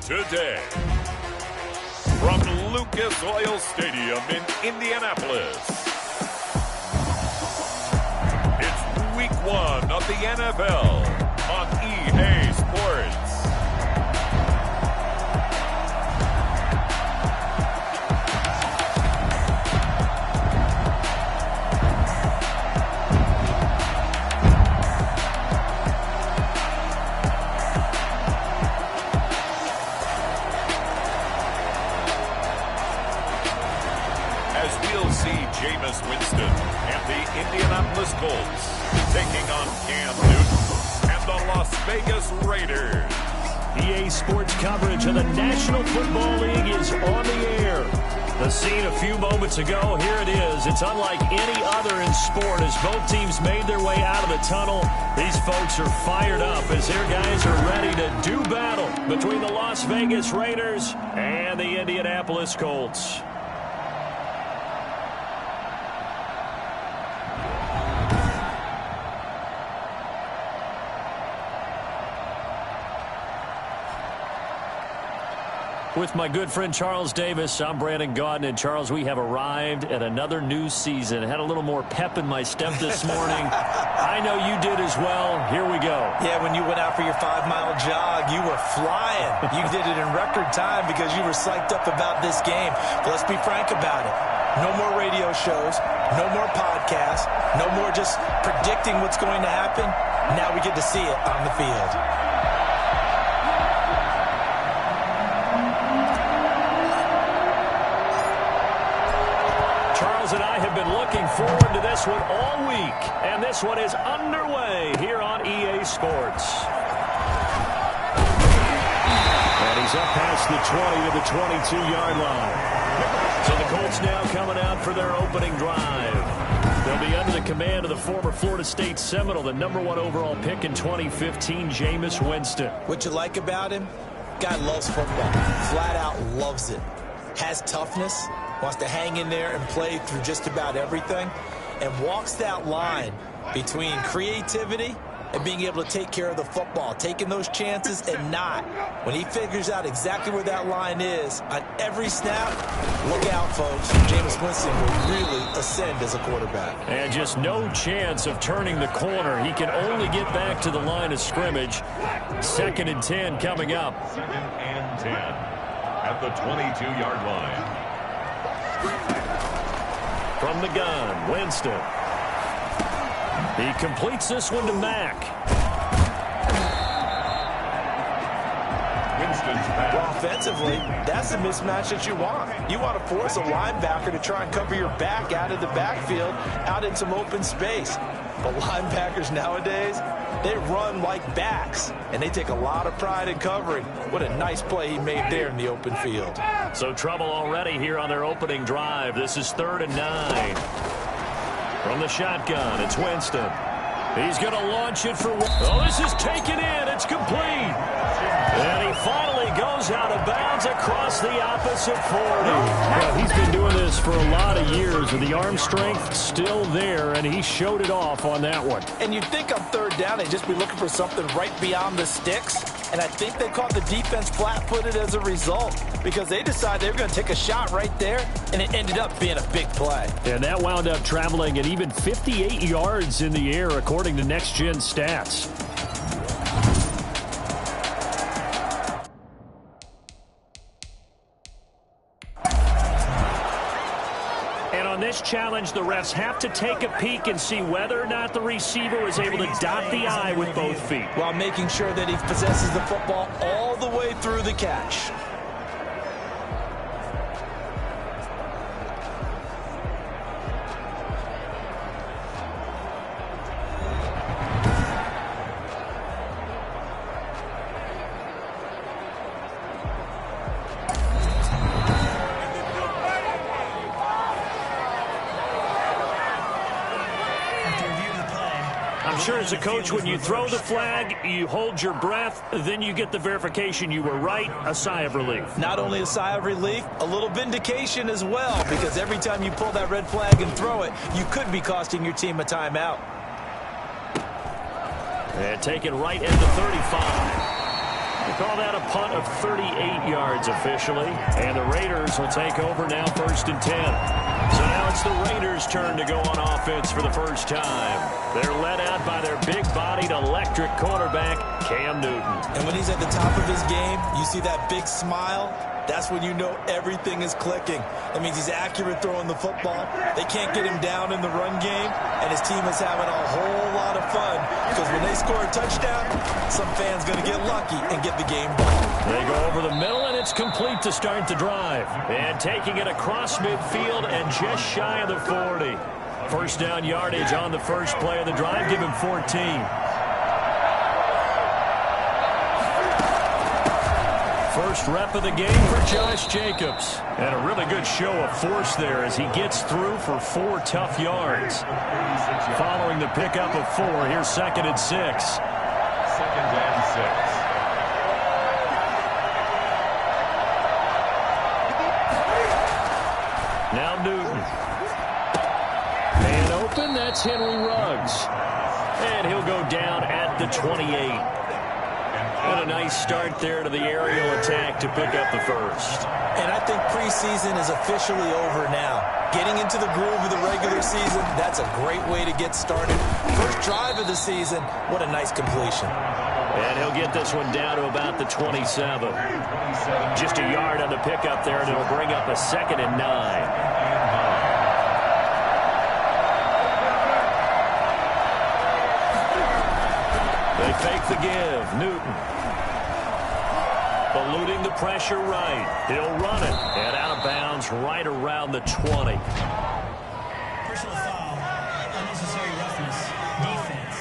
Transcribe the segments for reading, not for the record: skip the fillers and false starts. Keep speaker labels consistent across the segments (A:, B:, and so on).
A: today. From Lucas Oil Stadium in Indianapolis, it's Week 1 of the NFL on EA Sports. Jameis Winston and the Indianapolis Colts taking on Cam Newton and the Las Vegas Raiders.
B: EA Sports coverage of the National Football League is on the air. The scene a few moments ago, here it is. It's unlike any other in sport as both teams made their way out of the tunnel. These folks are fired up as their guys are ready to do battle between the Las Vegas Raiders and the Indianapolis Colts. With my good friend Charles Davis, I'm Brandon Gaudin. And Charles, we have arrived at another new season. Had a little more pep in my step this morning. I know you did as well. Here we go.
C: Yeah, when you went out for your 5-mile jog, you were flying. You did it in record time because you were psyched up about this game. But let's be frank about it. No more radio shows, no more podcasts, no more just predicting what's going to happen. Now we get to see it on the field.
B: And I have been looking forward to this one all week, and this one is underway here on EA Sports. And he's up past the 20 to the 22-yard line. So the Colts now coming out for their opening drive. They'll be under the command of the former Florida State Seminole, the #1 overall pick in 2015, Jameis Winston.
C: What you like about him? Guy loves football. Flat out loves it. Has toughness. Wants to hang in there and play through just about everything, and walks that line between creativity and being able to take care of the football, taking those chances and not. When he figures out exactly where that line is on every snap, look out, folks. Jameis Winston will really ascend as a quarterback.
B: And just no chance of turning the corner. He can only get back to the line of scrimmage. 2nd and 10 coming up.
A: 2nd and 10 at the 22-yard line.
B: From the gun, Winston. He completes this one to Mack.
A: Winston's pass.
C: Well, offensively, that's the mismatch that you want. You want to force a linebacker to try and cover your back out of the backfield, out in some open space. But linebackers nowadays, they run like backs, and they take a lot of pride in covering. What a nice play he made there in the open field.
B: So trouble already here on their opening drive. This is 3rd and 9. From the shotgun, it's Winston. He's going to launch it for... Oh, this is taken in. It's complete. And he finally goes out of bounds across the opposite 40. Well, he's been doing this for a lot of years, with the arm strength still there, and he showed it off on that one.
C: And you'd think on 3rd down they'd just be looking for something right beyond the sticks. And I think they caught the defense flat-footed as a result, because they decided they were going to take a shot right there, and it ended up being a big play.
B: And that wound up traveling at even 58 yards in the air, according to Next Gen Stats. On this challenge, the refs have to take a peek and see whether or not the receiver was able to dot the I with both feet,
C: while making sure that he possesses the football all the way through the catch.
B: I'm sure as a coach, when you throw the flag, you hold your breath, then you get the verification you were right, a sigh of relief.
C: Not only a sigh of relief, a little vindication as well, because every time you pull that red flag and throw it, you could be costing your team a timeout.
B: And taken right at the 35. We call that a punt of 38 yards officially. And the Raiders will take over now, 1st and 10. So now it's the Raiders' turn to go on offense for the first time. They're led out by their big-bodied electric quarterback, Cam Newton.
C: And when he's at the top of his game, you see that big smile. That's when you know everything is clicking. That means he's accurate throwing the football. They can't get him down in the run game, and his team is having a whole lot of fun because when they score a touchdown, some fan's going to get lucky and get the game ball.
B: They go over the middle, and it's complete to start the drive. And taking it across midfield and just shy of the 40. First down yardage on the first play of the drive. Give him 14. First rep of the game for Josh Jacobs. And a really good show of force there as he gets through for 4 tough yards. Following the pickup of 4, here's 2nd and 6.
A: 2nd and 6.
B: Now Newton. Man open, that's Henry Ruggs. And he'll go down at the 28. What a nice start there to the aerial attack to pick up the first.
C: And I think preseason is officially over now. Getting into the groove of the regular season, that's a great way to get started. First drive of the season, what a nice completion.
B: And he'll get this one down to about the 27. Just a yard on the pickup there, and it'll bring up a 2nd and 9. They fake the give. Newton. Eluding the pressure right. He'll run it. And out of bounds right around the 20.
D: Personal foul. Unnecessary roughness. Defense.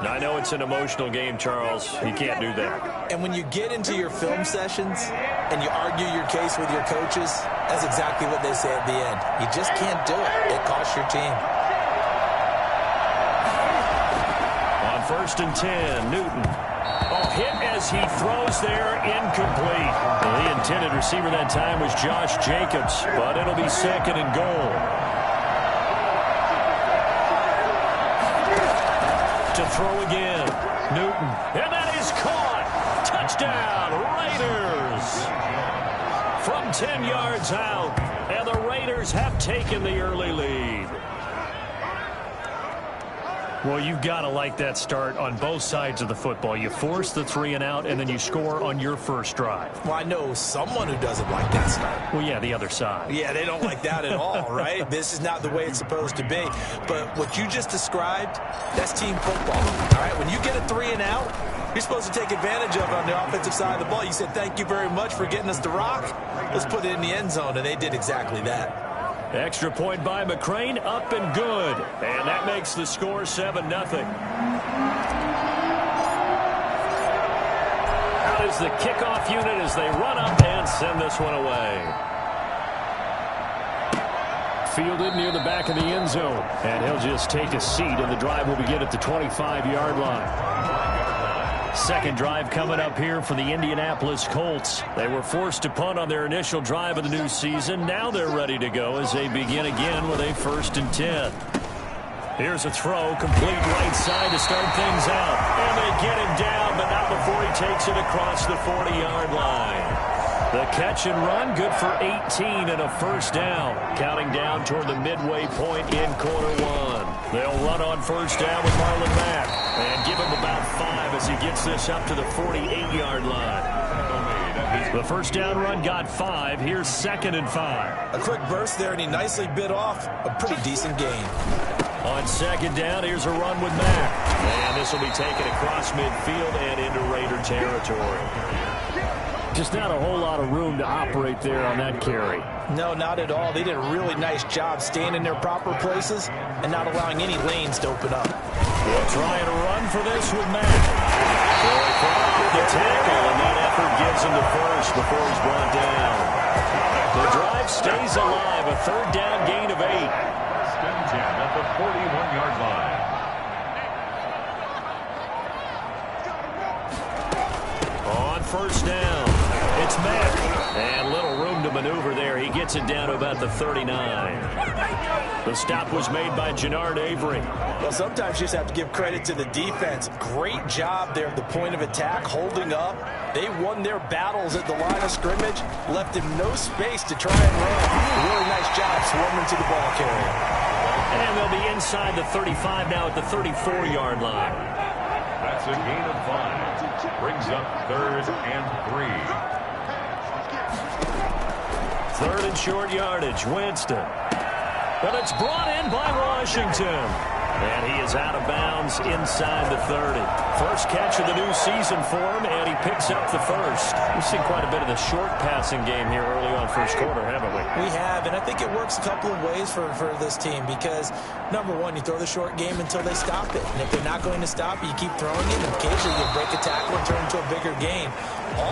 B: I know it's an emotional game, Charles. You can't do that.
C: And when you get into your film sessions and you argue your case with your coaches, that's exactly what they say at the end. You just can't do it. It costs your team.
B: On 1st and 10, Newton. Oh, hit as he throws there, incomplete. Well, the intended receiver that time was Josh Jacobs, but it'll be 2nd and goal. To throw again, Newton. And that is caught. Touchdown, Raiders. From 10 yards out, and the Raiders have taken the early lead. Well, you've got to like that start on both sides of the football. You force the 3 and out, and then you score on your first drive.
C: Well, I know someone who doesn't like that start.
B: Well, yeah, the other side.
C: Yeah, they don't like that at all, right? This is not the way it's supposed to be. But what you just described, that's team football. All right, when you get a 3 and out, you're supposed to take advantage of it on the offensive side of the ball. You said, thank you very much for getting us the rock. Let's put it in the end zone, and they did exactly that.
B: Extra point by McCrane, up and good. And that makes the score 7-0. Out is the kickoff unit as they run up and send this one away. Fielded near the back of the end zone. And he'll just take a seat, and the drive will begin at the 25-yard line. Second drive coming up here for the Indianapolis Colts. They were forced to punt on their initial drive of the new season. Now they're ready to go as they begin again with a 1st and 10. Here's a throw, complete right side to start things out. And they get him down, but not before he takes it across the 40-yard line. The catch and run, good for 18 and a first down. Counting down toward the midway point in quarter 1. They'll run on first down with Marlon Mack. And give him about 5 as he gets this up to the 48-yard line. The first down run got 5. Here's 2nd and 5.
C: A quick burst there, and he nicely bit off a pretty decent gain.
B: On 2nd down, here's a run with Mack. And this will be taken across midfield and into Raider territory. Just not a whole lot of room to operate there on that carry.
C: No, not at all. They did a really nice job staying in their proper places and not allowing any lanes to open up.
B: They'll try and run for this with Mack. The tackle, and that effort gets him to first before he's brought down. The drive stays alive. A 3rd down gain of 8.
A: Second 10 at the 41-yard line.
B: On first down, It's met. And little room to maneuver there. He gets it down to about the 39. The stop was made by Jannard Avery.
C: Well, sometimes you just have to give credit to the defense. Great job there at the point of attack, holding up. They won their battles at the line of scrimmage, left him no space to try and run. Really nice job swarming to the ball carrier.
B: And they'll be inside the 35 now at the 34-yard line.
A: That's a gain of 5. Brings up 3rd and 3.
B: 3rd and short yardage. Winston. But it's brought in by Washington. And he is out of bounds inside the 30. First catch of the new season for him, and he picks up the first. We've seen quite a bit of the short passing game here early on first quarter, haven't we?
C: We have, and I think it works a couple of ways for this team because, number one, you throw the short game until they stop it. And if they're not going to stop it, you keep throwing it, and occasionally you break a tackle and turn it into a bigger gain.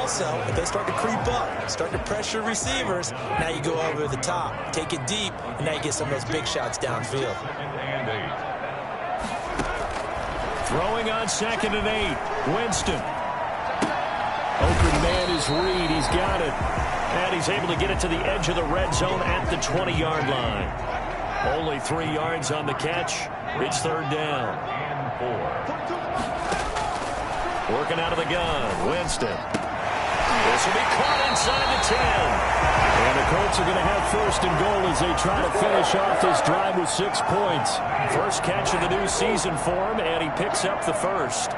C: Also, if they start to creep up, start to pressure receivers, now you go over the top, take it deep, and now you get some of those big shots downfield.
A: And 8.
B: Throwing on 2nd and 8. Winston. Open man is Reed. He's got it. And he's able to get it to the edge of the red zone at the 20-yard line. Only 3 yards on the catch. It's 3rd down.
A: And 4.
B: Working out of the gun. Winston. This will be caught inside the 10. And the Colts are going to have 1st and goal as they try to finish off this drive with 6 points. First catch of the new season for him, and he picks up the first.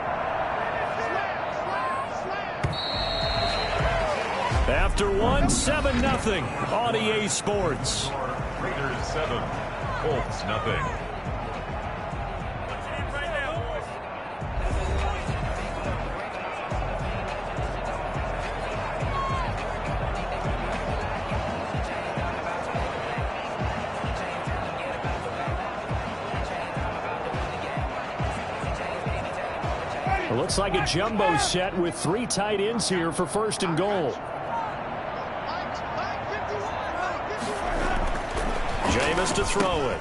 B: After one, 7-0 on EA Sports.
A: Raiders 7. Colts nothing.
B: It looks like a jumbo set with 3 tight ends here for 1st and goal. Jameis to throw it.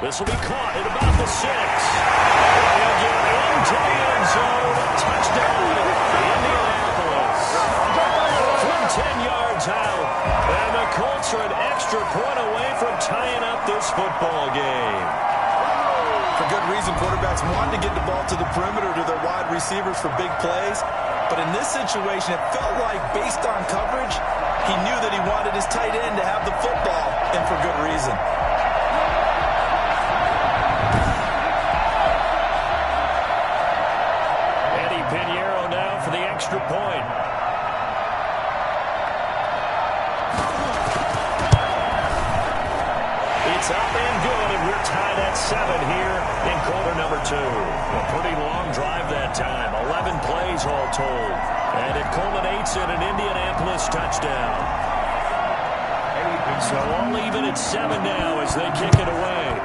B: This will be caught at about the 6. And get into the end zone. Touchdown, Indianapolis. From 10 yards out. And the Colts are an extra point away from tying up this football game.
C: For good reason, quarterbacks want to get the ball to the perimeter to their wide receivers for big plays. But in this situation, it felt like, based on coverage, he knew that he wanted his tight end to have the football, and for good reason.
B: Eddie Pinheiro now for the extra point. It's up and good, and we're tied at 7 here in quarter number 2. A pretty long drive that time, 11 plays all told. And it culminates in an Indianapolis touchdown. So all even at 7 now as they kick it away.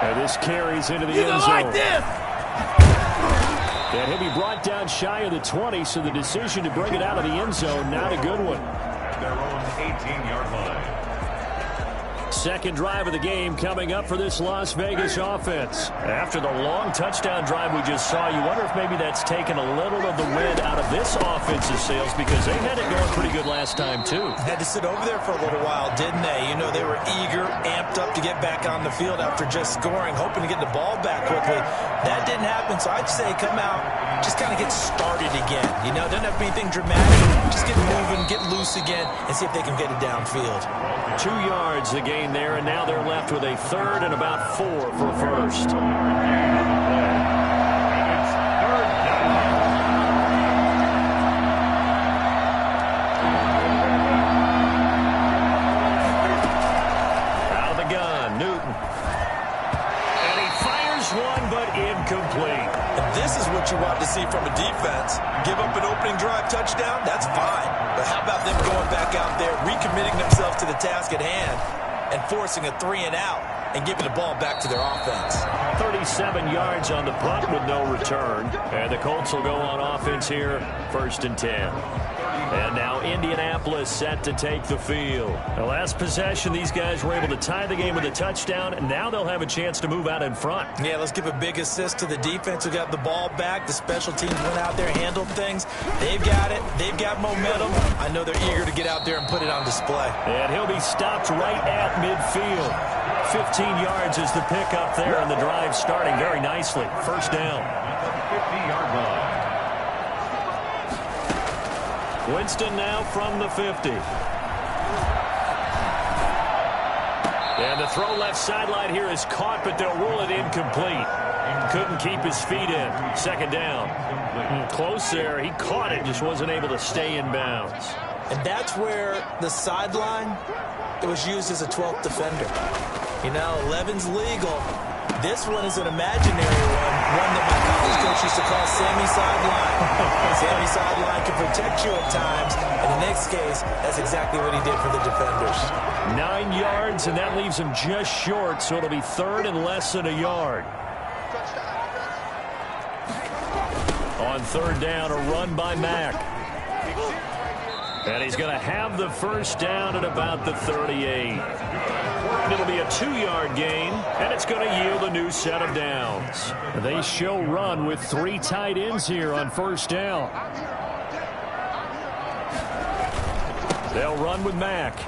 B: And this carries into the end zone.
C: Like this!
B: And he'll be brought down shy of the 20, so the decision to bring it out of the end zone, not a good one.
A: Their own 18-yard line.
B: Second drive of the game coming up for this Las Vegas offense. After the long touchdown drive we just saw, you wonder if maybe that's taken a little of the wind out of this offense's sails because they had it going pretty good last time, too.
C: Had to sit over there for a little while, didn't they? You know, they were eager, amped up to get back on the field after just scoring, hoping to get the ball back quickly. That didn't happen, so I'd say come out, just kind of get started again. You know, doesn't have to be anything dramatic. Just get moving, get loose again, and see if they can get it downfield.
B: 2 yards the gain there, and now they're left with a 3rd and about 4 for first.
A: It's 3rd down.
B: Out of the gun, Newton. And he fires one, but incomplete.
C: And this is what you want to see from a defense. Give up an opening drive touchdown, that's fine. But how about them going back out there, recommitting themselves to the task at hand, and forcing a 3-and-out and giving the ball back to their offense.
B: 37 yards on the punt with no return. And the Colts will go on offense here, 1st and 10. And now Indianapolis set to take the field. The last possession, these guys were able to tie the game with a touchdown, and now they'll have a chance to move out in front.
C: Yeah, let's give a big assist to the defense who got the ball back. The special teams went out there, handled things. They've got it. They've got momentum. I know they're eager to get out there and put it on display.
B: And he'll be stopped right at midfield. 15 yards is the pickup there, and the drive starting very nicely. First down.
A: 50-yard line.
B: Winston now from the 50. And the throw left sideline here is caught, but they'll rule it incomplete. Couldn't keep his feet in. Second down. Close there. He caught it, just wasn't able to stay in bounds.
C: And that's where the sideline, it was used as a 12th defender. You know, 11's legal. This one is an imaginary one that my college coach used to call Sammy Sideline. Sammy Sideline can protect you at times. In the next case, that's exactly what he did for the defenders.
B: 9 yards, and that leaves him just short, so it'll be third and less than a yard. On third down, a run by Mack. And he's going to have the first down at about the 38. It'll be a 2-yard gain, and it's going to yield a new set of downs. They show run with 3 tight ends here on first down. They'll run with Mack.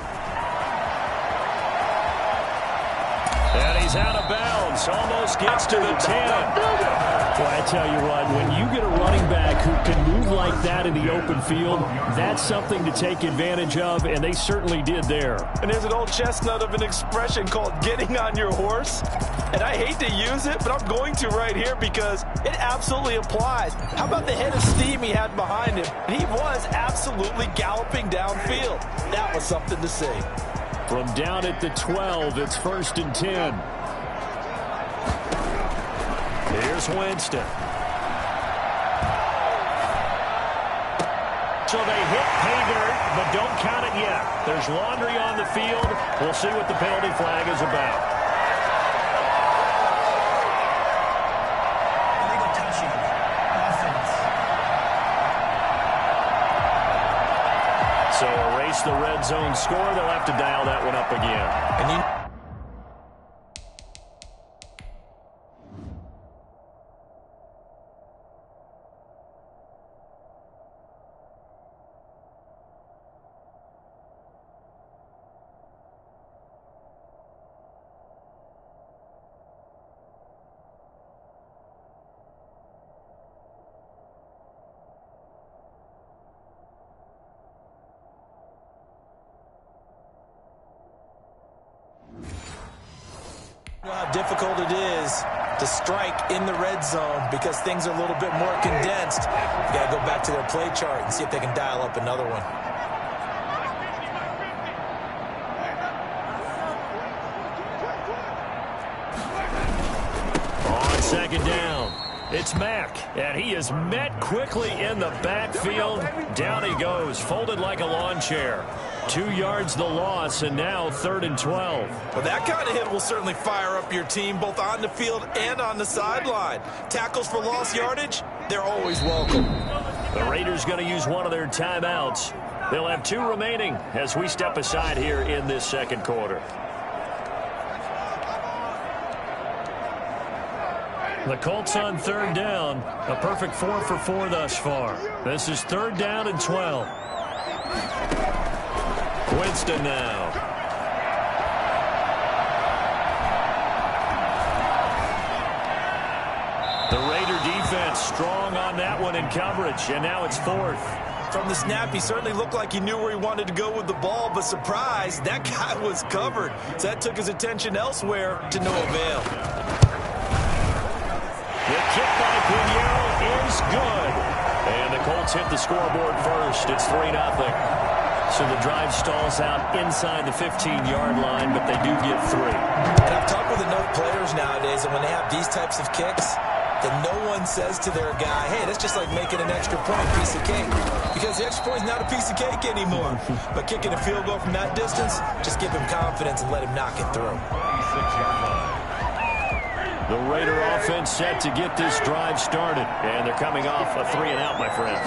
B: And he's out of bounds. Almost gets to the 10. Well, I tell you what, when you get a running back who can move like that in the open field, that's something to take advantage of, and they certainly did there.
E: And there's an old chestnut of an expression called getting on your horse. And I hate to use it, but I'm going to right here because it absolutely applies. How about the head of steam he had behind him? He was absolutely galloping downfield. That was something to see.
B: From down at the 12, it's first and 10. Here's Winston. So they hit Hager, but don't count it yet. There's laundry on the field. We'll see what the penalty flag is about.
D: Illegal touching. Offense.
B: So erase the red zone score. They'll have to dial that one up again.
C: And you know how difficult it is to strike in the red zone because things are a little bit more condensed. You got to go back to their play chart and see if they can dial up another one.
B: On second down, it's Mack, and he is met quickly in the backfield. Down he goes, folded like a lawn chair. 2 yards the loss, and now third and 12.
E: Well, that kind of hit will certainly fire up your team both on the field and on the sideline. Tackles for lost yardage, they're always welcome.
B: The Raiders going to use one of their timeouts. They'll have 2 remaining as we step aside here in this second quarter. The Colts on third down, a perfect 4 for 4 thus far. This is third down and 12. Winston now. The Raider defense strong on that one in coverage, and now it's fourth.
E: From the snap, he certainly looked like he knew where he wanted to go with the ball, but surprise, that guy was covered. So that took his attention elsewhere to no avail.
B: The kick by Pinheiro is good. And the Colts hit the scoreboard first. It's 3-0. So the drive stalls out inside the 15-yard line, but they do get 3.
C: And I've talked with enough players nowadays, and when they have these types of kicks, then no one says to their guy, hey, that's just like making an extra point, piece of cake. Because the extra point is not a piece of cake anymore. But kicking a field goal from that distance, just give him confidence and let him knock it through.
A: 26-yard line.
B: The Raider offense set to get this drive started. And they're coming off a 3-and-out, my friends.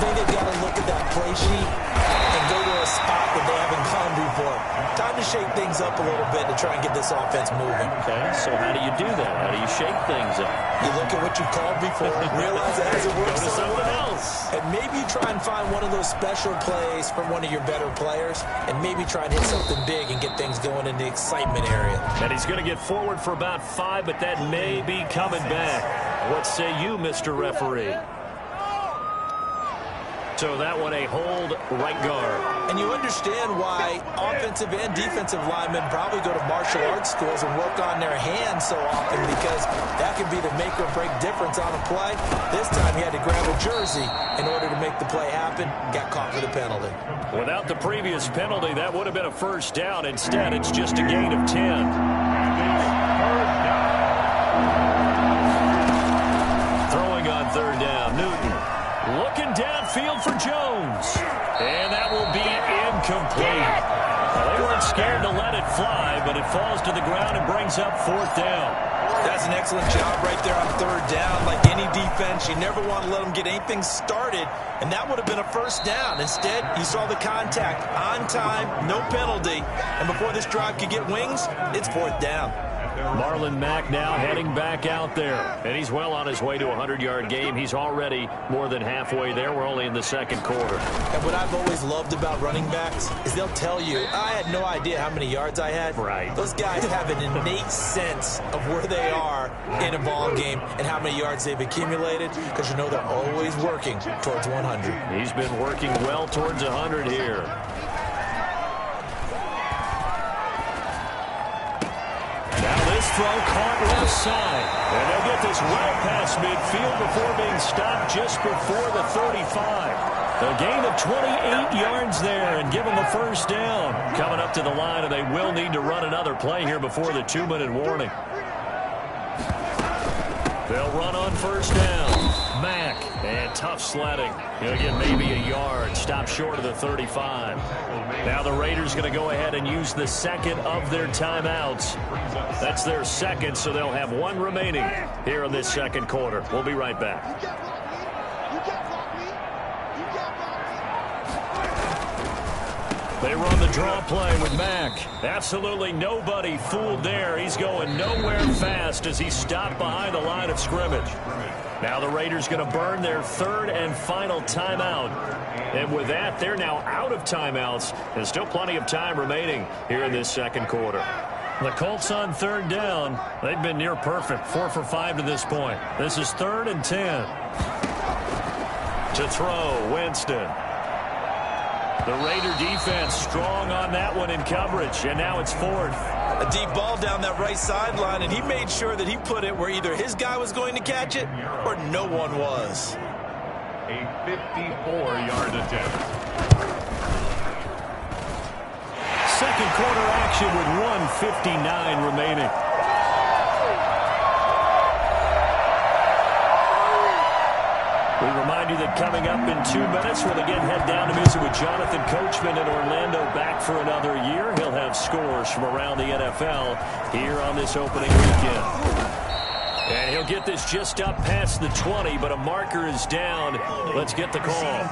C: think they've got to look at that play sheet and go to a spot that they haven't gone before. Time to shake things up a little bit to try and get this offense moving.
B: Okay, so how do you do that? How do you shake things up?
C: You look at what you called before, realize it hasn't worked
B: Go to
C: so
B: something
C: well,
B: else.
C: and maybe you try and find one of those special plays from one of your better players, and maybe try and hit something big and get things going in the excitement area.
B: And he's going to get forward for about 5, but that may be coming back. What say you, Mr. Referee? So that one a hold right guard.
C: And you understand why offensive and defensive linemen probably go to martial arts schools and work on their hands so often, because that can be the make or break difference on a play. This time he had to grab a jersey in order to make the play happen. Got caught for the penalty. Without the previous penalty, that would have been a first down. Instead, it's just a gain of 10. Throwing on third down, Newton. Looking downfield for Jones. And that will be incomplete. They weren't scared to let it fly, but it falls to the ground and brings up fourth down. That's an excellent job right there on third down. Like any defense, you never want to let them get anything started, and that would have been a first down. Instead, you saw the contact on time, no penalty, and before this drive could get wings, it's fourth down. Marlon Mack now heading back out there, and he's well on his way to a 100-yard game. He's already more than halfway there. We're only in the second quarter. And what I've always loved about running backs is they'll tell you, I had no idea how many yards I had. Right. Those guys have an innate sense of where they are in a ball game and how many yards they've accumulated, because you know they're always working towards 100. He's been working well towards 100 here. Throw caught left side. And they'll get this well past midfield before being stopped just before the 35. A gain of 28 yards there and give them a first down. Coming up to the line, and they will need to run another play here before the 2-minute warning. They'll run on first down. Mack, and tough sledding. He'll get maybe a yard. Stop short of the 35. Now the Raiders going to go ahead and use the second of their timeouts. That's their second, so they'll have one remaining here in this second quarter. We'll be right back. They run the draw play with Mack. Absolutely nobody fooled there. He's going nowhere fast as he's stopped behind the line of scrimmage. Now the Raiders going to burn their third and final timeout. And with that, they're now out of timeouts. There's still plenty of time remaining here in this second quarter. The Colts on third down. They've been near perfect. 4 for 5 to this point. This is 3rd and 10. To throw, Winston. The Raider defense strong on that one in coverage, and now it's 4th. A deep ball down that right sideline, and he made sure that he put it where either his guy was going to catch it or no one was.
A: A 54-yard attempt.
B: Second quarter action with 1:59 remaining. We remind you that coming up in 2 minutes, we'll again head down to visit with Jonathan Coachman in Orlando, back for another year. He'll have scores from around the NFL here on this opening weekend. And he'll get this just up past the 20, but a marker is down. Let's get the call.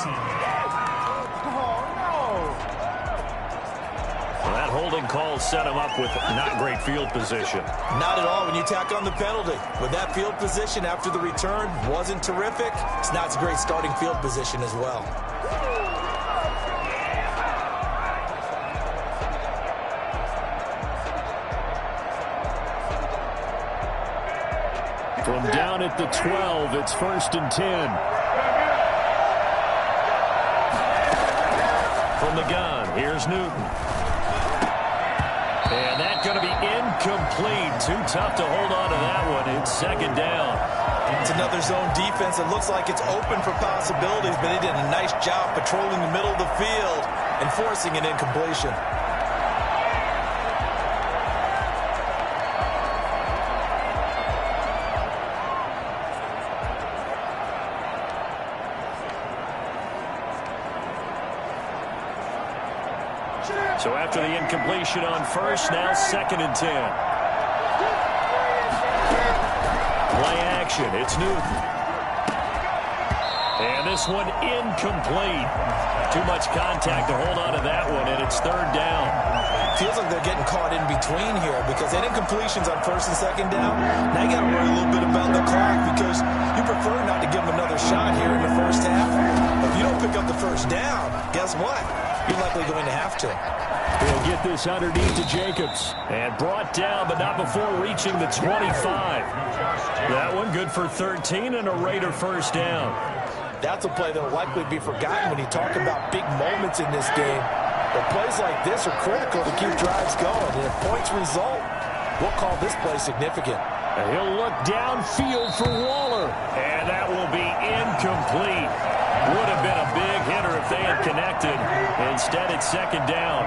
B: That holding call set him up with not great field position. Not at all when you tack on the penalty. With that field position after the return wasn't terrific, it's not a great starting field position as well. From down at the 12, it's 1st and 10. From the gun, here's Newton. And that's going to be incomplete. Too tough to hold on to that one. It's 2nd down. It's another zone defense. It looks like it's open for possibilities, but they did a nice job patrolling the middle of the field and forcing an incompletion. So after the incompletion on first, now 2nd and 10. Play action. It's Newton. And this one incomplete. Too much contact to hold on to that one, and it's third down.
C: Feels like they're getting caught in between here because they didn't completions on first and second down. Now you got to worry a little bit about the clock because you prefer not to give them another shot here in the first half. If you don't pick up the first down, guess what? You're likely going to have to.
B: He'll get this underneath to Jacobs. And brought down, but not before reaching the 25. That one good for 13 and a Raider first down.
C: That's a play that will likely be forgotten when you talk about big moments in this game. But plays like this are critical to keep drives going. And if points result, we'll call this play significant.
B: And he'll look downfield for Waller. And that will be incomplete. Would have been a big hitter if they had connected. Instead, it's second down.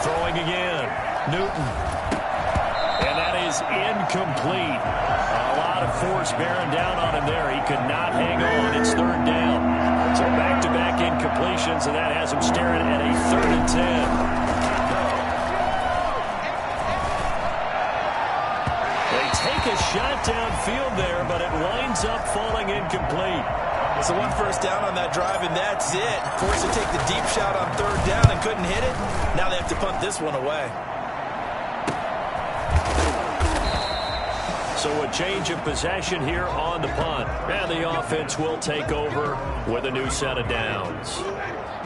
B: Throwing again. Newton. And that is incomplete. A lot of force bearing down on him there. He could not hang on. It's third down. So back-to-back incompletions, and that has him staring at a 3rd and 10. Take a shot downfield there, but it winds up falling incomplete.
C: So one first down on that drive, and that's it. Forced to take the deep shot on third down and couldn't hit it. Now they have to punt this one away.
B: So a change of possession here on the punt. And the offense will take over with a new set of downs.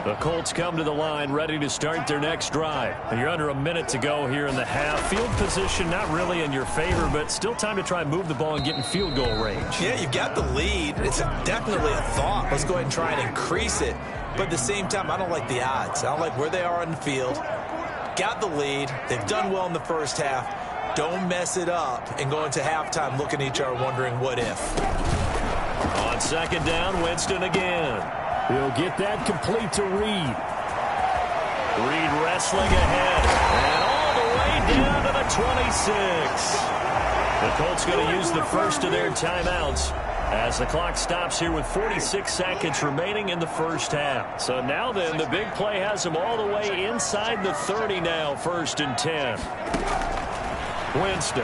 B: The Colts come to the line ready to start their next drive. And you're under a minute to go here in the half. Field position not really in your favor, but still time to try and move the ball and get in field goal range.
C: Yeah, you've got the lead. It's definitely a thought. Let's go ahead and try and increase it. But at the same time, I don't like the odds. I don't like where they are on the field. Got the lead. They've done well in the first half. Don't mess it up and go into halftime looking at each other wondering what if.
B: On second down, Winston again. He'll get that complete to Reed. Reed wrestling ahead. And all the way down to the 26. The Colts going to use the first of their timeouts as the clock stops here with 46 seconds remaining in the first half. So now then, the big play has them all the way inside the 30 now, 1st and 10. Winston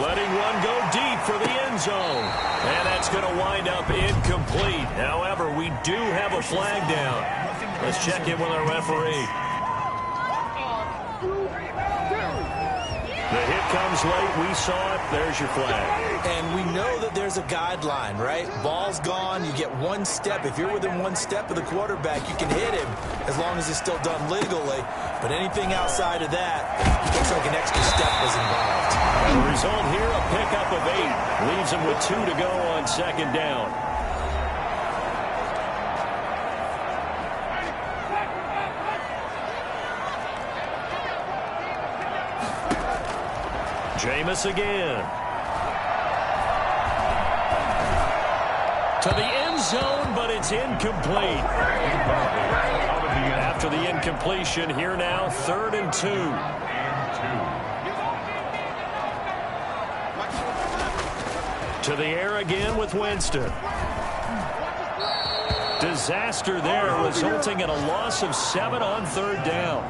B: letting one go deep for the end zone. And that's going to wind up incomplete. However, we do have a flag down. Let's check in with our referee. The hit comes late. We saw it. There's your flag.
C: And we know that there's a guideline, right? Ball's gone. You get one step. If you're within one step of the quarterback, you can hit him as long as it's still done legally. But anything outside of that, looks like an extra step was involved.
B: The result here, a pickup of 8. Leaves him with 2 to go on second down. Jameis again. To the end zone, but it's incomplete. After the incompletion, here now, 3rd and 2. To the air again with Winston. Disaster there, resulting in a loss of 7 on 3rd down.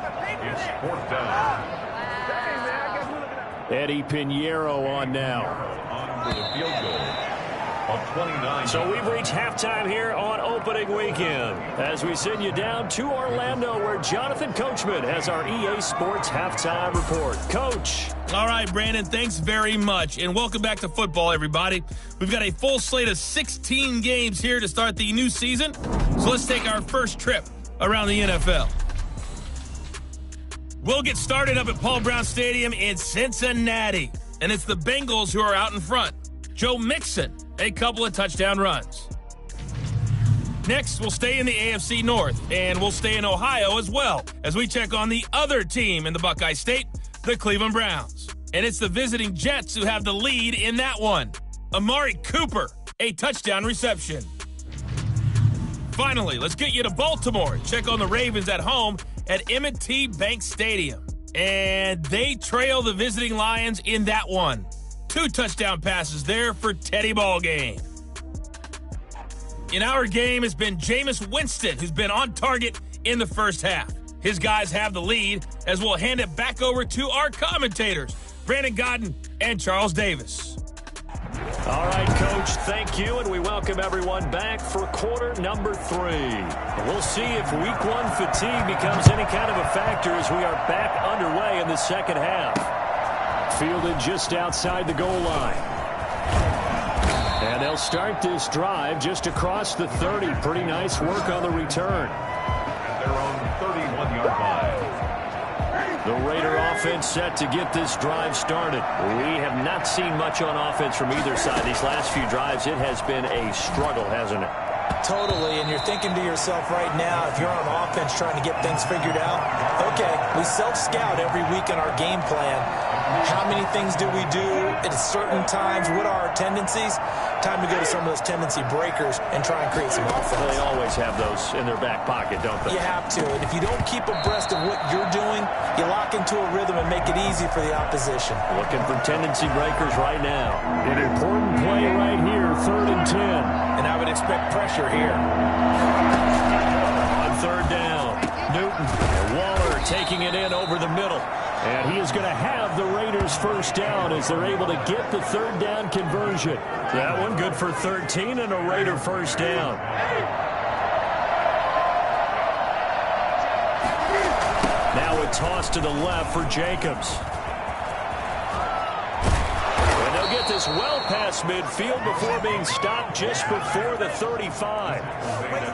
A: It's 4th down.
B: Eddie Pinheiro on now.
A: On for the field goal of 29.
B: So we've reached halftime here on opening weekend as we send you down to Orlando where Jonathan Coachman has our EA Sports halftime report. Coach.
F: All right, Brandon, thanks very much. And welcome back to football, everybody. We've got a full slate of 16 games here to start the new season. So let's take our first trip around the NFL. We'll get started up at Paul Brown Stadium in Cincinnati. And it's the Bengals who are out in front. Joe Mixon, a couple of touchdown runs. Next, we'll stay in the AFC North, and we'll stay in Ohio as well, as we check on the other team in the Buckeye State, the Cleveland Browns. And it's the visiting Jets who have the lead in that one. Amari Cooper, a touchdown reception. Finally, let's get you to Baltimore. Check on the Ravens at home at M&T Bank Stadium. And they trail the visiting Lions in that one. 2 touchdown passes there for Teddy Ballgame. In our game has been Jameis Winston, who's been on target in the first half. His guys have the lead, as we'll hand it back over to our commentators, Brandon Godden and Charles Davis.
B: All right, Coach, thank you, and we welcome everyone back for quarter number 3. We'll see if week 1 fatigue becomes any kind of a factor as we are back underway in the second half. Fielded just outside the goal line. And they'll start this drive just across the 30. Pretty nice work on the return.
A: At their own 31-yard line.
B: The Raider offense set to get this drive started. We have not seen much on offense from either side. These last few drives, it has been a struggle, hasn't it?
C: Totally, and you're thinking to yourself right now, if you're on offense trying to get things figured out, okay, we self-scout every week in our game plan. How many things do we do at certain times? What are our tendencies? Time to go to some of those tendency breakers and try and create some offense.
B: They always have those in their back pocket, don't they?
C: You have to, and if you don't keep abreast of what you're doing, you lock into a rhythm and make it easy for the opposition.
B: Looking for tendency breakers right now. An important play right here, 3rd and 10.
C: And I would expect pressure here.
B: On 3rd down, Newton and Waller taking it in over the middle. And he is going to have the Raiders first down as they're able to get the 3rd down conversion. That one good for 13 and a Raider first down. Now a toss to the left for Jacobs. And they'll get this well past midfield before being stopped just before the 35.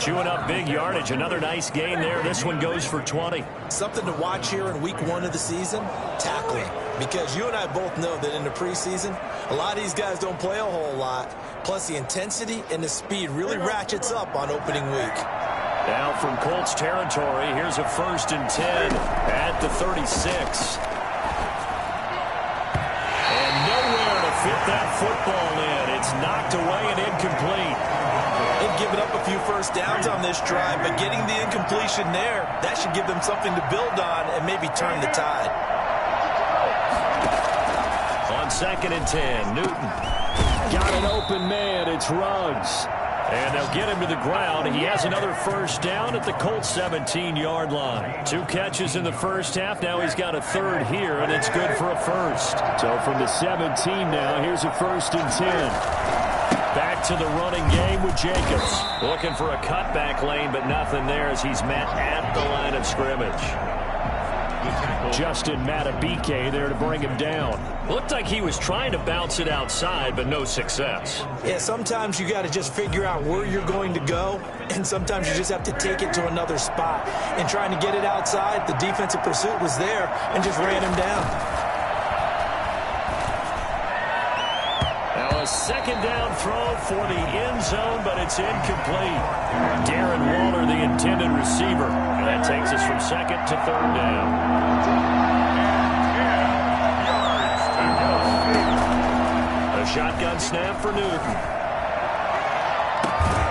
B: Chewing up big yardage. Another nice gain there. This one goes for 20.
C: Something to watch here in week 1 of the season, tackling. Because you and I both know that in the preseason, a lot of these guys don't play a whole lot. Plus the intensity and the speed really ratchets up on opening week.
B: Now from Colts territory, here's a 1st and 10 at the 36. And nowhere to fit that football in. It's knocked away and incomplete.
C: They've given up a few first downs on this drive, but getting the incompletion there, that should give them something to build on and maybe turn the tide.
B: On 2nd and 10, Newton. Got an open man. It's Ruggs. And they'll get him to the ground. He has another first down at the Colts 17-yard line. 2 catches in the first half. Now he's got a 3rd here, and it's good for a first. So from the 17 now, here's a 1st and 10. Back to the running game with Jacobs. Looking for a cutback lane, but nothing there as he's met at the line of scrimmage. Justin Matabike there to bring him down. Looked like he was trying to bounce it outside, but no success.
C: Yeah, sometimes you got to just figure out where you're going to go, and sometimes you just have to take it to another spot. And trying to get it outside, the defensive pursuit was there and just ran him down.
B: Now a 2nd down throw for the end zone, but it's incomplete. Darren Waller, the intended receiver. And that takes us from 2nd to 3rd down. A shotgun snap for Newton.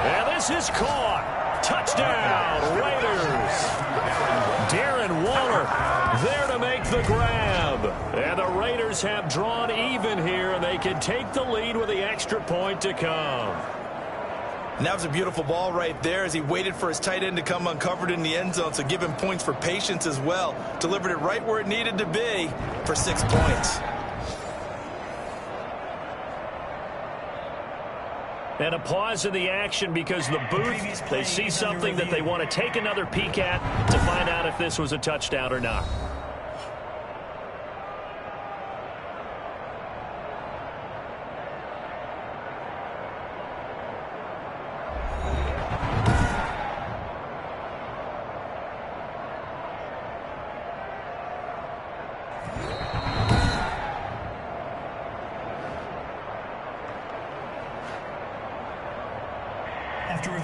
B: And this is caught. Touchdown, Raiders. Darren Waller there to make the grab. And the Raiders have drawn even here, and they can take the lead with the extra point to come.
C: And that was a beautiful ball right there as he waited for his tight end to come uncovered in the end zone, so give him points for patience as well. Delivered it right where it needed to be for 6 points.
B: And a pause in the action because the booth, they see something that they want to take another peek at to find out if this was a touchdown or not.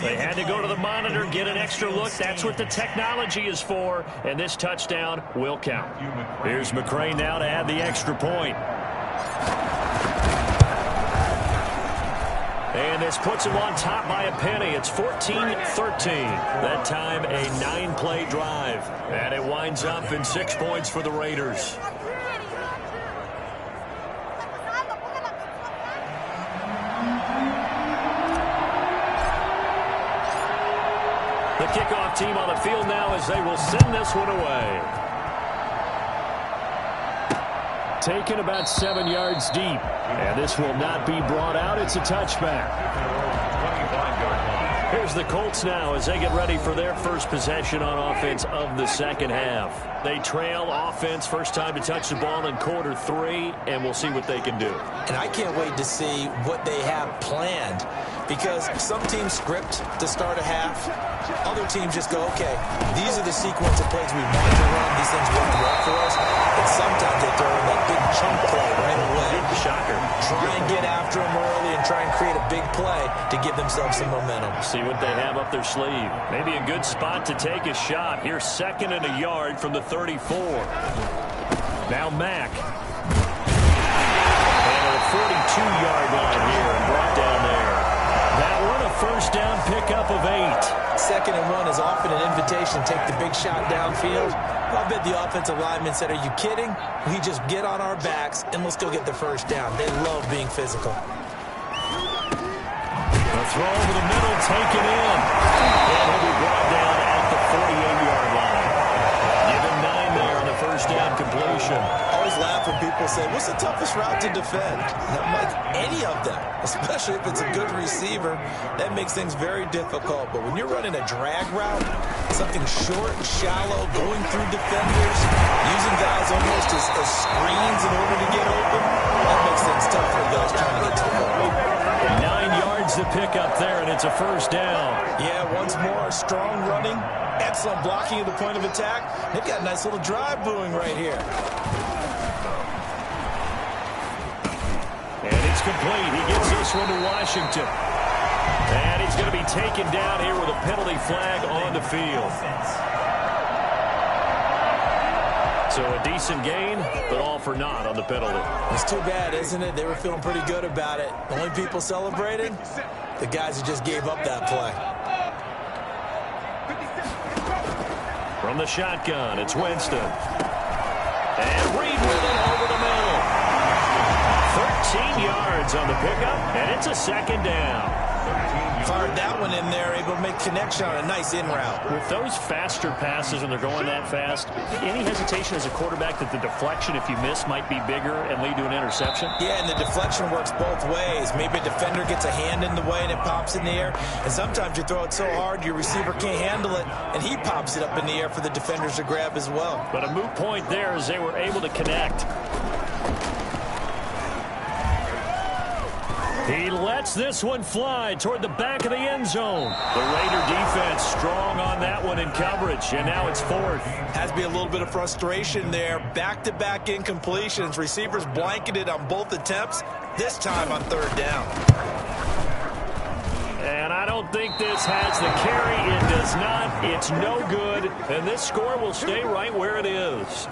B: They had to go to the monitor, get an extra look. That's what the technology is for, and this touchdown will count. Here's McCray now to add the extra point. And this puts him on top by a penny. It's 14-13. That time a 9-play drive. And it winds up in 6 points for the Raiders. The kickoff team on the field now as they will send this one away. taken about 7 yards deep. And this will not be brought out. It's a touchback. Here's the Colts now as they get ready for their first possession on offense of the second half. They trail offense, first time to touch the ball in quarter 3, and we'll see what they can do.
C: And I can't wait to see what they have planned, because some teams script to start a half. Other teams just go, okay, these are the sequence of plays we want to run. These things work well for us. And sometimes they throw in that big chunk play right away.
B: Shocker.
C: Try and get after them early and try and create a big play to give themselves some momentum.
B: See what they have up their sleeve. Maybe a good spot to take a shot. Here's 2nd and a yard from the 34. Now Mack. And a 42-yard line here and brought down there. That one a first down pickup of 8.
C: 2nd and 1 is often an invitation to take the big shot downfield. I bet the offensive lineman said, are you kidding? We just get on our backs and let's go get the first down. They love being physical.
B: A throw over the middle, taken in. And he'll be brought down at the 48-yard line. Give him 9 there on the first down completion.
C: I always laugh when people say, what's the toughest route to defend? And I'm like, any of them, especially if it's a good receiver. That makes things very difficult. But when you're running a drag route, something short, shallow, going through defenders, using guys almost as screens in order to get open, that makes things tough for guys trying to get to the ball.
B: 9 yards to pick up there, and it's a first down.
C: Yeah, once more, strong running, excellent blocking at the point of attack. They've got a nice little drive brewing right here.
B: And it's complete. He gets this one to Washington. And he's going to be taken down here with a penalty flag on the field. So a decent gain, but all for naught on the penalty.
C: It's too bad, isn't it? They were feeling pretty good about it. The only people celebrating, the guys who just gave up that play.
B: From the shotgun, it's Winston. And Reed with it over the middle. 13 yards on the pickup, and it's a second down.
C: Fired that one in there, able to make connection on a nice in route.
B: With those faster passes and they're going that fast, any hesitation as a quarterback that the deflection, if you miss, might be bigger and lead to an interception?
C: Yeah, and the deflection works both ways. Maybe a defender gets a hand in the way and it pops in the air. And sometimes you throw it so hard your receiver can't handle it, and he pops it up in the air for the defenders to grab as well.
B: But a moot point there as they were able to connect. He lets this one fly toward the back of the end zone. The Raider defense strong on that one in coverage, and now it's 4th.
C: Has to be a little bit of frustration there. Back-to-back incompletions. Receivers blanketed on both attempts, this time on 3rd down.
B: And I don't think this has the carry. It does not. It's no good. And this score will stay right where it is.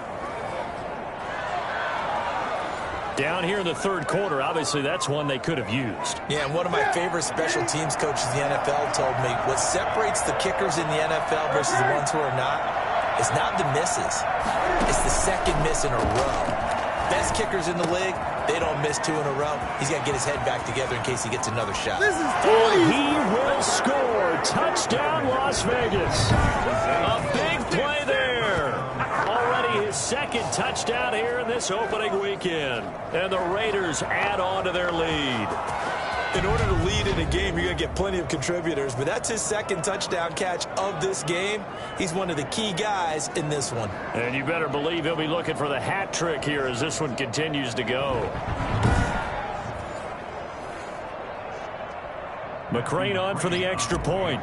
B: Down here in the 3rd quarter, obviously that's one they could have used.
C: Yeah, and one of my favorite special teams coaches in the NFL told me what separates the kickers in the NFL versus the ones who are not is not the misses. It's the second miss in a row. Best kickers in the league, they don't miss 2 in a row. He's got to get his head back together in case he gets another shot.
B: And he will score. Touchdown, Las Vegas. A big play there. Already his 2nd touchdown here in this opening weekend. And the Raiders add on to their lead. In order to lead in a game, you're going to get plenty of contributors, but that's his 2nd touchdown catch of this game. He's one of the key guys in this one. And you better believe he'll be looking for the hat trick here as this one continues to go. McCrane on for the extra point.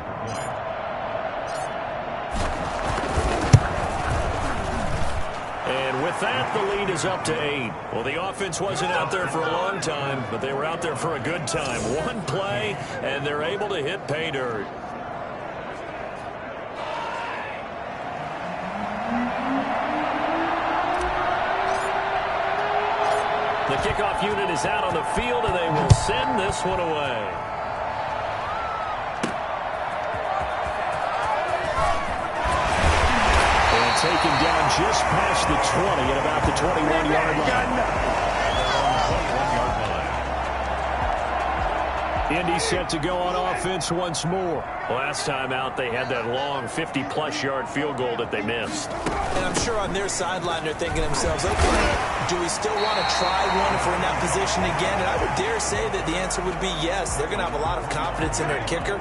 B: And with that, the lead is up to 8. Well, the offense wasn't out there for a long time, but they were out there for a good time. One play, and they're able to hit pay dirt. The kickoff unit is out on the field, and they will send this one away. Taken down just past the 20 at about the 21-yard line. Indy set to go on offense once more. Last time out, they had that long 50-plus yard field goal that they missed.
C: And I'm sure on their sideline they're thinking to themselves, okay, do we still want to try one if we're in that position again? And I would dare say that the answer would be yes. They're going to have a lot of confidence in their kicker.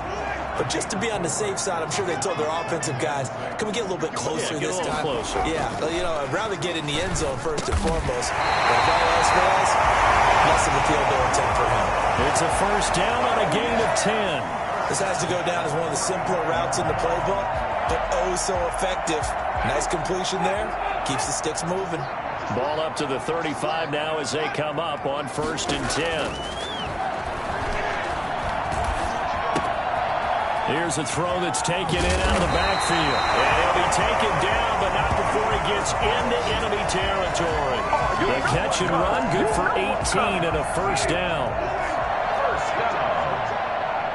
C: But just to be on the safe side, I'm sure they told their offensive guys, can we get a little bit closer this time?
B: Closer.
C: Yeah, you know, I'd rather get in the end zone first and foremost. But if all else fails, less of a field goal attempt for him.
B: It's a first down on a gain of 10.
C: This has to go down as one of the simpler routes in the playbook, but oh so effective. Nice completion there. Keeps the sticks moving.
B: Ball up to the 35 now as they come up on 1st and 10. Here's a throw that's taken in out of the backfield. And he'll be taken down, but not before he gets into enemy territory. The catch and run, good for 18 and a first down.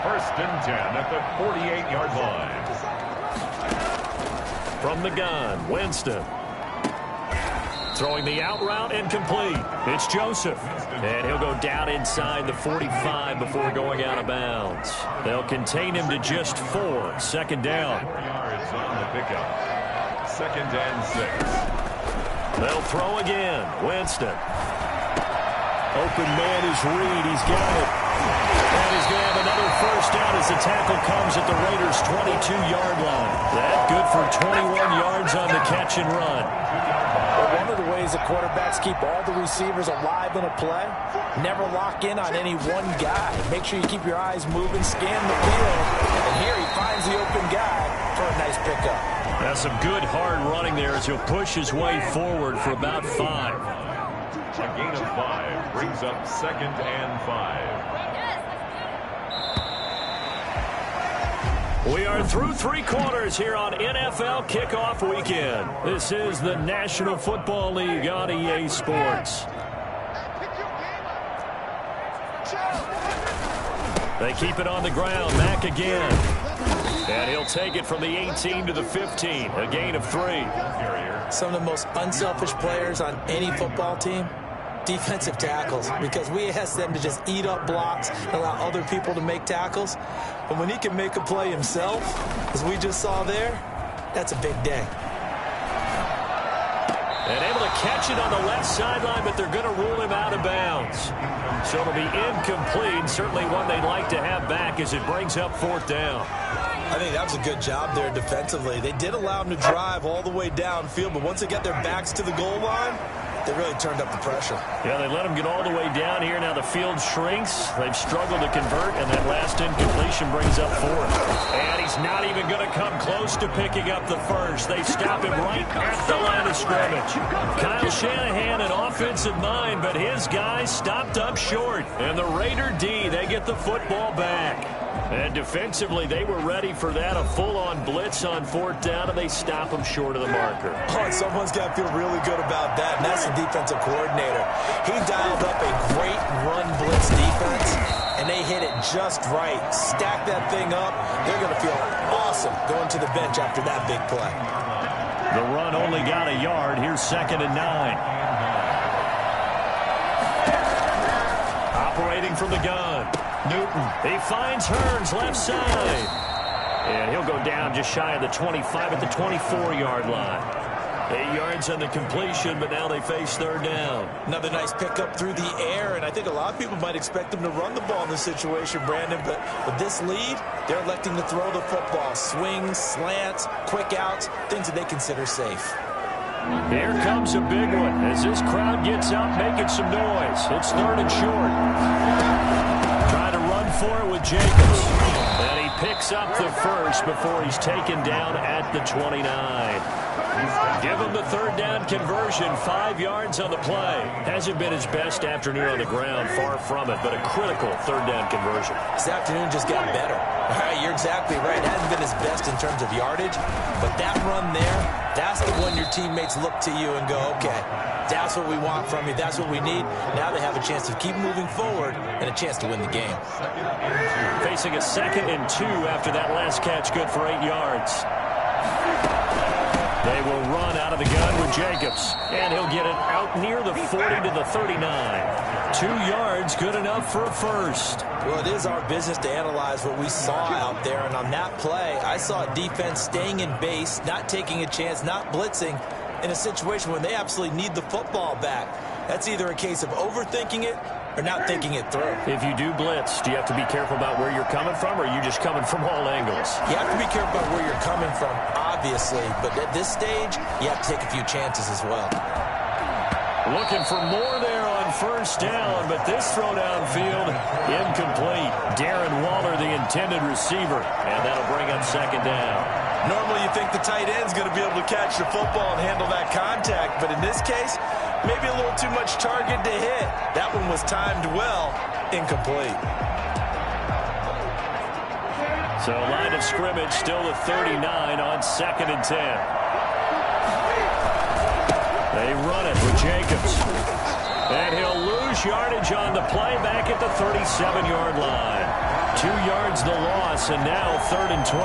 A: First and 10 at the 48-yard line.
B: From the gun, Winston. Throwing the out route incomplete. It's Joseph. And he'll go down inside the 45 before going out of bounds. They'll contain him to just 4. Second down.
A: 4 yards on the pickup. 2nd and 6.
B: They'll throw again. Winston. Open man is Reed. He's got it. And he's going to have another first down as the tackle comes at the Raiders' 22-yard line. That good for 21 yards on the catch and run.
C: Well, one of the ways the quarterbacks keep all the receivers alive in a play, never lock in on any one guy. Make sure you keep your eyes moving, scan the field, and here he finds the open guy for a nice pickup.
B: That's some good hard running there as he'll push his way forward for about 5.
A: A gain of 5 brings up 2nd and 5.
B: We are through 3 quarters here on NFL Kickoff Weekend. This is the National Football League on EA Sports. They keep it on the ground. Mack again. And he'll take it from the 18 to the 15. A gain of 3.
C: Some of the most unselfish players on any football team, defensive tackles, because we ask them to just eat up blocks and allow other people to make tackles. But when he can make a play himself, as we just saw there, that's a big day.
B: And able to catch it on the left sideline, but they're going to rule him out of bounds. So it'll be incomplete. Certainly one they'd like to have back as it brings up 4th down.
C: I think that was a good job there defensively. They did allow him to drive all the way downfield, but once they got their backs to the goal line, they really turned up the pressure.
B: Yeah, they let him get all the way down here. Now the field shrinks. They've struggled to convert, and that last incompletion brings up 4th. And he's not even going to come close to picking up the first. They stop him right at the line of scrimmage. Kyle Shanahan, an offensive mind, but his guys stopped up short. And the Raider D, they get the football back. And defensively, they were ready for that, a full-on blitz on 4th down, and they stop them short of the marker.
C: Oh, and someone's got to feel really good about that, and that's the defensive coordinator. He dialed up a great run blitz defense, and they hit it just right. Stack that thing up. They're going to feel awesome going to the bench after that big play.
B: The run only got a yard. Here's 2nd and 9. Operating from the gun. Newton. He finds Hearns left side. And he'll go down just shy of the 25 at the 24-yard line. 8 yards on the completion, but now they face 3rd down.
C: Another nice pickup through the air, and I think a lot of people might expect them to run the ball in this situation, Brandon, but with this lead, they're electing to throw the football. Swings, slants, quick outs, things that they consider safe.
B: Here comes a big one as this crowd gets up making some noise. It's 3rd and short. Trying to run for it with Jacobs. And he picks up the first before he's taken down at the 29. Give him the 3rd down conversion, 5 yards on the play. Hasn't been his best afternoon on the ground, far from it, but a critical 3rd down conversion.
C: This afternoon just got better. All right, you're exactly right. It hasn't been his best in terms of yardage, but that run there, that's the one your teammates look to you and go, okay, that's what we want from you. That's what we need. Now they have a chance to keep moving forward and a chance to win the game.
B: Facing a 2nd and 2 after that last catch, good for 8 yards. They will run out of the gun with Jacobs. And he'll get it out near the 40 to the 39. 2 yards, good enough for a first.
C: Well, it is our business to analyze what we saw out there. And on that play, I saw defense staying in base, not taking a chance, not blitzing in a situation when they absolutely need the football back. That's either a case of overthinking it or not thinking it through.
B: If you do blitz, do you have to be careful about where you're coming from, or are you just coming from all angles?
C: You have to be careful about where you're coming from, obviously. But at this stage, you have to take a few chances as well.
B: Looking for more there on first down, but this throw downfield, incomplete. Darren Waller, the intended receiver, and that'll bring up second down.
E: Normally you think the tight end's going to be able to catch the football and handle that contact, but in this case, maybe a little too much target to hit. That one was timed well, incomplete.
B: So line of scrimmage still the 39 on 2nd and 10. They run it with Jacobs. And he'll lose yardage on the play back at the 37-yard line. 2 yards the loss, and now 3rd and 12.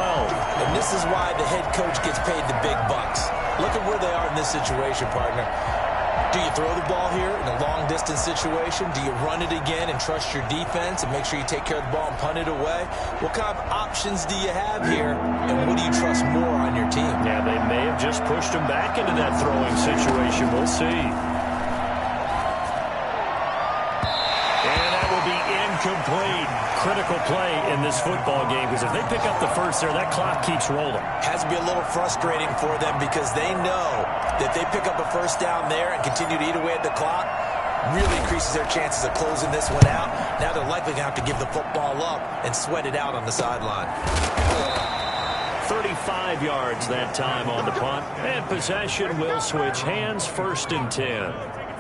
C: And this is why the head coach gets paid the big bucks. Look at where they are in this situation, partner. Do you throw the ball here in a long-distance situation? Do you run it again and trust your defense and make sure you take care of the ball and punt it away? What kind of options do you have here, and what do you trust more on your team?
B: Yeah, they may have just pushed him back into that throwing situation. We'll see. And that will be incomplete. Critical play in this football game, because if they pick up the first there, that clock keeps rolling.
C: Has to be a little frustrating for them because they know that they pick up a first down there and continue to eat away at the clock, really increases their chances of closing this one out. Now they're likely going to have to give the football up and sweat it out on the sideline.
B: 35 yards that time on the punt, and possession will switch hands, 1st and 10.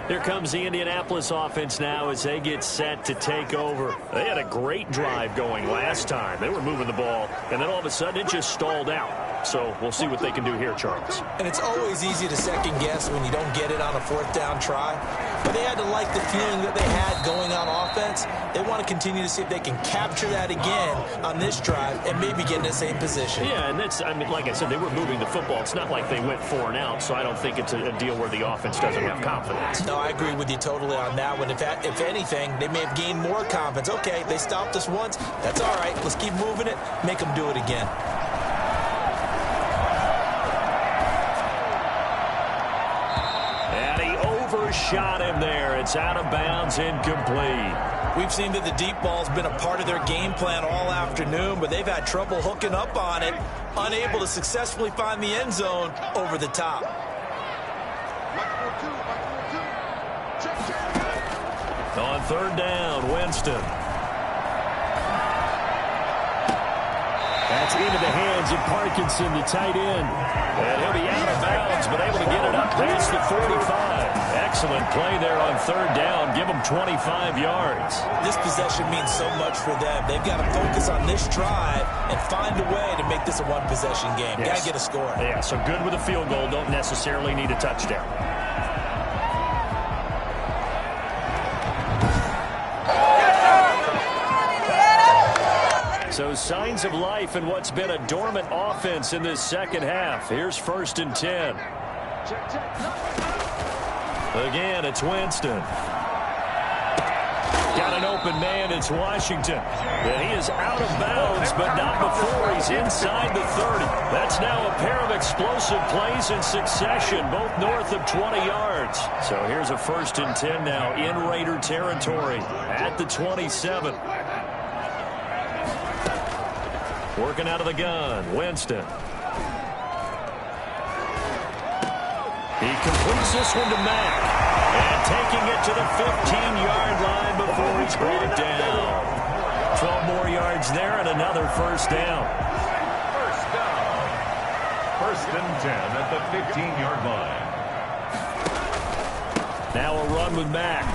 B: Here comes the Indianapolis offense now as they get set to take over. They had a great drive going last time. They were moving the ball, and then all of a sudden it just stalled out. So we'll see what they can do here, Charles.
C: And it's always easy to second guess when you don't get it on a 4th down try. But they had to like the feeling that they had going on offense. They want to continue to see if they can capture that again on this drive and maybe get in the same position.
B: Yeah, and that's, I mean, like I said, they were moving the football. It's not like they went 4 and out, so I don't think it's a deal where the offense doesn't have confidence.
C: No, I agree with you totally on that one. If anything, they may have gained more confidence. Okay, they stopped us once. That's all right. Let's keep moving it. Make them do it again.
B: Shot him there. It's out of bounds, incomplete.
C: We've seen that the deep ball's been a part of their game plan all afternoon, but they've had trouble hooking up on it, unable to successfully find the end zone over the top.
B: On 3rd down, Winston. That's into the hands of Parkinson, the tight end. And he'll be out of bounds, but able to get it up past the 45. Excellent play there on 3rd down. Give them 25 yards.
C: This possession means so much for them. They've got to focus on this drive and find a way to make this a one-possession game.
B: Yes.
C: Got to get a score.
B: Yeah, so good with a field goal. Don't necessarily need a touchdown. So signs of life in what's been a dormant offense in this second half. Here's 1st and 10. Again, it's Winston. Got an open man. It's Washington. And he is out of bounds, but not before he's inside the 30. That's now a pair of explosive plays in succession, both north of 20 yards. So here's a 1st and 10 now in Raider territory at the 27. Working out of the gun, Winston. He completes this one to Mack. And taking it to the 15-yard line before he's brought down. 12 more yards there and another 1st down.
A: 1st and 10 at the 15-yard line.
B: Now a run with Mack.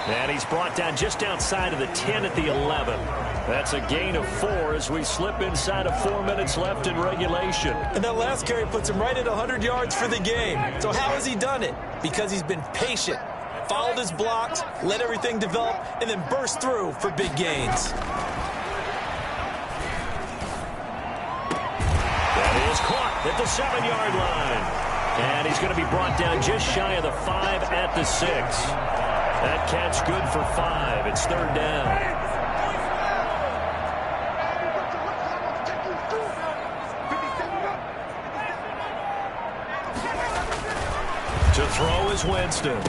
B: And he's brought down just outside of the 10 at the 11. That's a gain of 4 as we slip inside of 4 minutes left in regulation.
C: And that last carry puts him right at 100 yards for the game. So how has he done it? Because he's been patient, followed his blocks, let everything develop, and then burst through for big gains.
B: That is caught. The the 7-yard line. And he's going to be brought down just shy of the 5 at the 6. That catch good for 5. It's third down. To throw is Winston.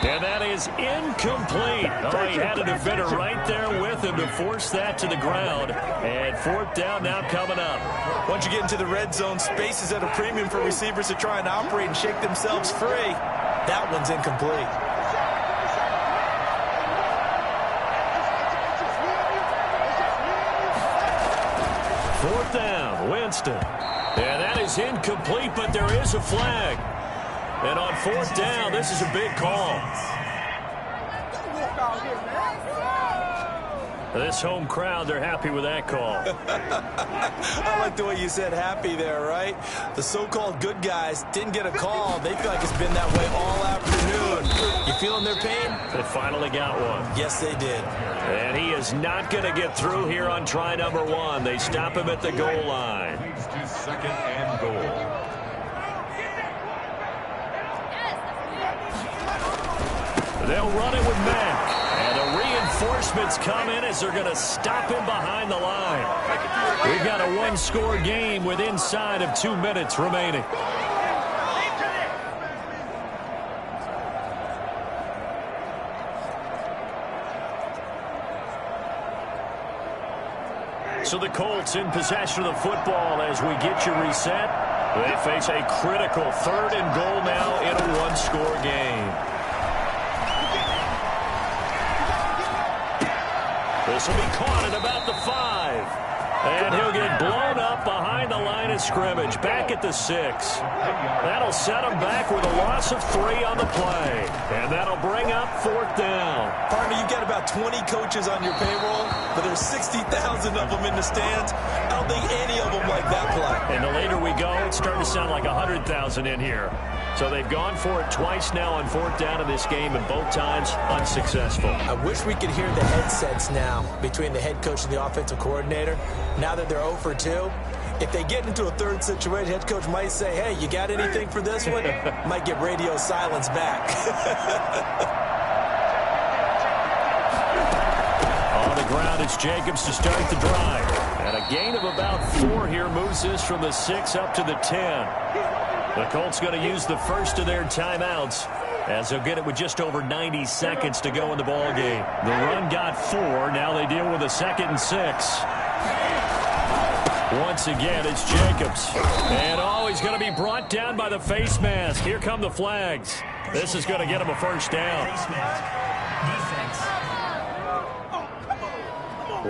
B: And that is incomplete. Oh, he had a defender right there with him to force that to the ground. And fourth down now coming up.
C: Once you get into the red zone, space is at a premium for receivers to try and operate and shake themselves free. That one's incomplete.
B: Fourth down, Winston. And that is incomplete, but there is a flag. And on fourth down, this is a big call. This home crowd, they're happy with that call.
C: I like the way you said happy there, right? The so-called good guys didn't get a call. They feel like it's been that way all afternoon. You feeling their pain?
B: They finally got one.
C: Yes, they did.
B: And he is not going to get through here on try number 1. They stop him at the goal line.
A: Leads to second and goal.
B: They'll run it with Mack. And the reinforcements come in as they're going to stop him behind the line. We've got a one-score game with inside of 2 minutes remaining. So the Colts in possession of the football as we get you reset. They face a critical third and goal now in a one-score game. This will be caught at about the 5. And he'll get blown up behind the line of scrimmage, back at the 6. That'll set him back with a loss of 3 on the play. And that'll bring up fourth down.
C: Partner, you've got about 20 coaches on your payroll, but there's 60,000 of them in the stands. I don't think any of them like that play.
B: And the later we go, it's starting to sound like 100,000 in here. So they've gone for it twice now on fourth down in this game, and both times unsuccessful.
C: I wish we could hear the headsets now between the head coach and the offensive coordinator. Now that they're 0 for 2, if they get into a third situation, head coach might say, hey, you got anything for this one? Might get radio silence back.
B: On the ground, it's Jacobs to start the drive. And a gain of about 4 here moves this from the 6 up to the 10. The Colts going to use the first of their timeouts as they'll get it with just over 90 seconds to go in the ball game. The run got 4. Now they deal with a 2nd and 6. Once again, it's Jacobs. And he's going to be brought down by the face mask. Here come the flags. This is going to get him a first down.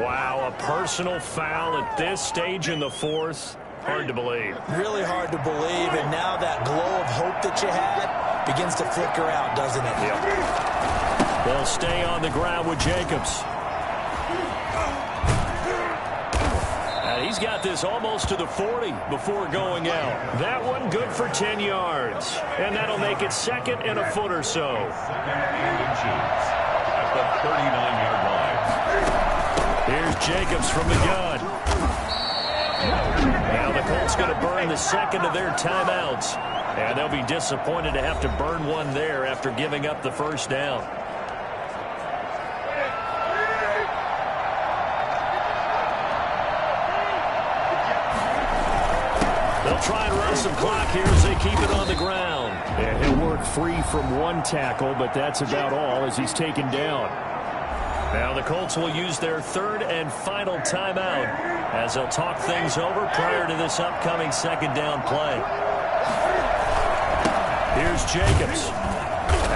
B: Wow, a personal foul at this stage in the fourth. Hard to believe.
C: Really hard to believe, and now that glow of hope that you had begins to flicker out, doesn't it?
B: Yep. They'll stay on the ground with Jacobs. And he's got this almost to the 40 before going out. That one good for 10 yards. And that'll make it 2nd and a foot or so.
A: At the 39-yard line.
B: Here's Jacobs from the gun. Now the Colts going to burn the 2nd of their timeouts. And they'll be disappointed to have to burn one there after giving up the first down. They'll try and run some clock here as they keep it on the ground. And he'll work free from one tackle, but that's about all as he's taken down. Now the Colts will use their 3rd and final timeout as they'll talk things over prior to this upcoming 2nd down play. Here's Jacobs.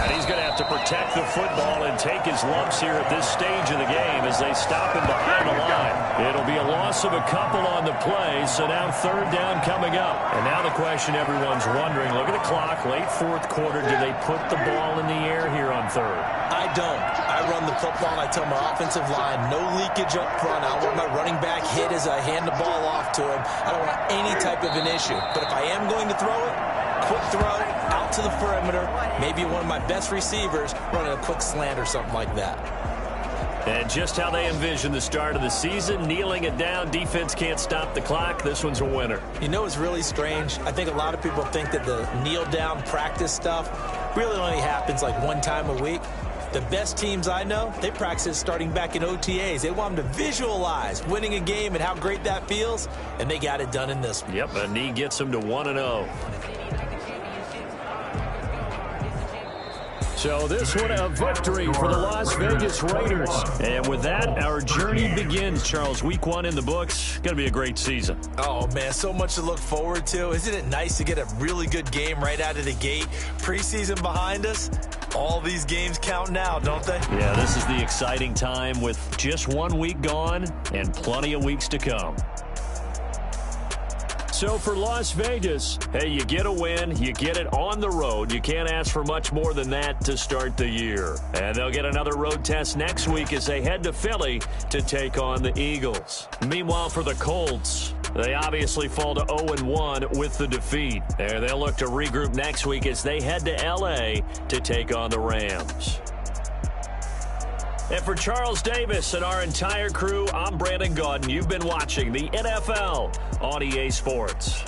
B: And he's going to have to protect the football and take his lumps here at this stage of the game as they stop him behind the line. It'll be a loss of a couple on the play, so now 3rd down coming up. And now the question everyone's wondering, look at the clock, late 4th quarter, do they put the ball in the air here on 3rd?
C: I don't. I run the football and I tell my offensive line, no leakage up front. I want my running back hit as I hand the ball off to him. I don't want any type of an issue. But if I am going to throw it, quick throw, out to the perimeter, maybe one of my best receivers running a quick slant or something like that.
B: And just how they envision the start of the season, kneeling it down, defense can't stop the clock. This one's a winner.
C: You know, it's really strange. I think a lot of people think that the kneel-down practice stuff really only happens like one time a week. The best teams I know, they practice starting back in OTAs. They want them to visualize winning a game and how great that feels, and they got it done in this one.
B: Yep, a knee gets them to 1-0. So this one a victory for the Las Vegas Raiders. And with that, our journey begins, Charles. Week 1 in the books. Going to be a great season.
C: Oh, man, so much to look forward to. Isn't it nice to get a really good game right out of the gate? Preseason behind us. All these games count now, don't they?
B: Yeah, this is the exciting time with just 1 week gone and plenty of weeks to come. So for Las Vegas, hey, you get a win, you get it on the road. You can't ask for much more than that to start the year. And they'll get another road test next week as they head to Philly to take on the Eagles. Meanwhile, for the Colts, they obviously fall to 0-1 with the defeat. And they'll look to regroup next week as they head to L.A. to take on the Rams. And for Charles Davis and our entire crew, I'm Brandon Gaudin. You've been watching the NFL on EA Sports.